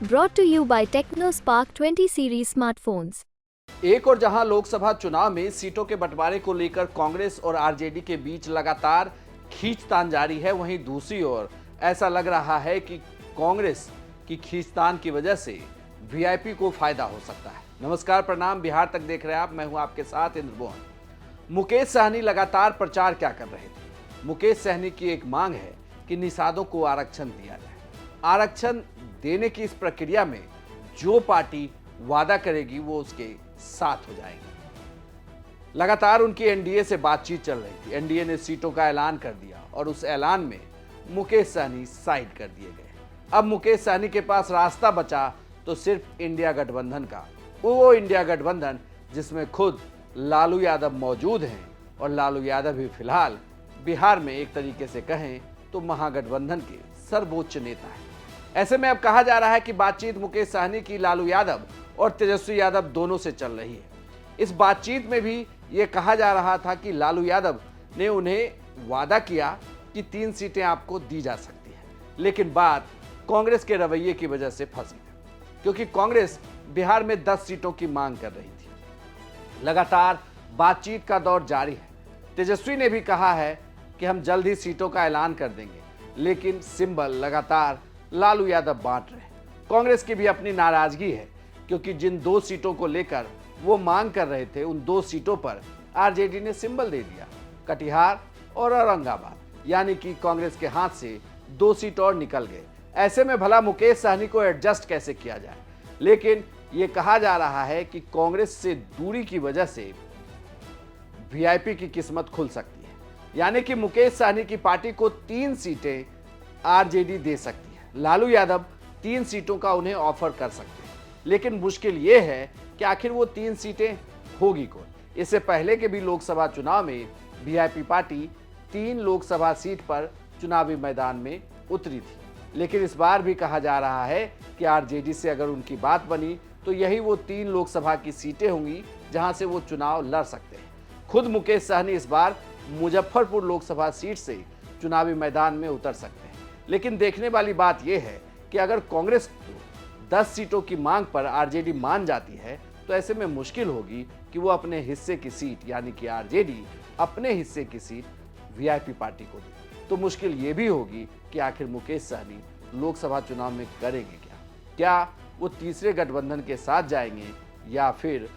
Brought to you by TechnoSpark 20 series smartphones. एक और जहां लोकसभा चुनाव में सीटों के बंटवारे को लेकर कांग्रेस और आरजेडी के बीच लगातार खींचतान जारी है, वहीं दूसरी ओर ऐसा लग रहा है कि कांग्रेस की खींचतान की वजह से वीआईपी को फायदा हो सकता है। नमस्कार, प्रणाम, बिहार तक देख रहे हैं आप। मैं हूं आपके साथ इंद्रमोहन। मुकेश सहनी लगातार प्रचार क्या कर रहे थे? मुकेश सहनी की एक मांग है कि निषादों को आरक्षण दिया जाए। आरक्षण देने की इस प्रक्रिया में जो पार्टी वादा करेगी वो उसके साथ हो जाएगी। लगातार उनकी एनडीए से बातचीत चल रही थी। एनडीए ने सीटों का ऐलान कर दिया और उस ऐलान में मुकेश सहनी साइड कर दिए गए। अब मुकेश सहनी के पास रास्ता बचा तो सिर्फ इंडिया गठबंधन का, वो इंडिया गठबंधन जिसमें खुद लालू यादव मौजूद हैं और लालू यादव भी फिलहाल बिहार में एक तरीके से कहें तो महागठबंधन के सर्वोच्च नेता हैं। ऐसे में अब कहा जा रहा है कि बातचीत मुकेश सहनी की लालू यादव और तेजस्वी यादव दोनों से चल रही है। इस बातचीत में भी ये कहा जा रहा था कि लालू यादव ने उन्हें वादा किया कि 3 सीटें आपको दी जा सकती है, लेकिन बात कांग्रेस के रवैये की वजह से फंस गई, क्योंकि कांग्रेस बिहार में 10 सीटों की मांग कर रही थी। लगातार बातचीत का दौर जारी है। तेजस्वी ने भी कहा है कि हम जल्द ही सीटों का ऐलान कर देंगे, लेकिन सिंबल लगातार लालू यादव बांट रहे। कांग्रेस की भी अपनी नाराजगी है, क्योंकि जिन 2 सीटों को लेकर वो मांग कर रहे थे उन 2 सीटों पर आरजेडी ने सिंबल दे दिया, कटिहार और औरंगाबाद, यानी कि कांग्रेस के हाथ से 2 सीट और निकल गए। ऐसे में भला मुकेश सहनी को एडजस्ट कैसे किया जाए? लेकिन ये कहा जा रहा है कि कांग्रेस से दूरी की वजह से वीआईपी की किस्मत खुल सकती है, यानी कि मुकेश सहनी की पार्टी को 3 सीटें आरजेडी दे सकती है। लालू यादव 3 सीटों का उन्हें ऑफर कर सकते हैं, लेकिन मुश्किल ये है कि आखिर वो 3 सीटें होगी कौन? इससे पहले के भी लोकसभा चुनाव में वीआईपी पार्टी 3 लोकसभा सीट पर चुनावी मैदान में उतरी थी, लेकिन इस बार भी कहा जा रहा है कि आरजेडी से अगर उनकी बात बनी तो यही वो 3 लोकसभा की सीटें होंगी जहां से वो चुनाव लड़ सकते हैं। खुद मुकेश सहनी इस बार मुजफ्फरपुर लोकसभा सीट से चुनावी मैदान में उतर सकते हैं। लेकिन देखने वाली बात यह है कि अगर कांग्रेस को 10 सीटों की मांग पर आरजेडी मान जाती है तो ऐसे में मुश्किल होगी कि वो अपने हिस्से की सीट, यानी कि आरजेडी अपने हिस्से की सीट वीआईपी पार्टी को दे। तो मुश्किल ये भी होगी कि आखिर मुकेश सहनी लोकसभा चुनाव में करेंगे क्या वो तीसरे गठबंधन के साथ जाएंगे या फिर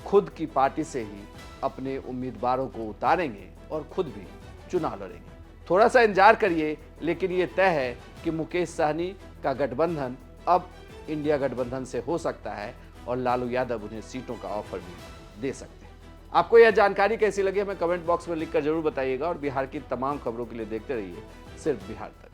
खुद की पार्टी से ही अपने उम्मीदवारों को उतारेंगे और खुद भी चुनाव लड़ेंगे? थोड़ा सा इंतजार करिए, लेकिन ये तय है कि मुकेश सहनी का गठबंधन अब इंडिया गठबंधन से हो सकता है और लालू यादव उन्हें सीटों का ऑफर भी दे सकते हैं। आपको यह जानकारी कैसी लगी हमें कमेंट बॉक्स में लिखकर जरूर बताइएगा और बिहार की तमाम खबरों के लिए देखते रहिए सिर्फ बिहार तक।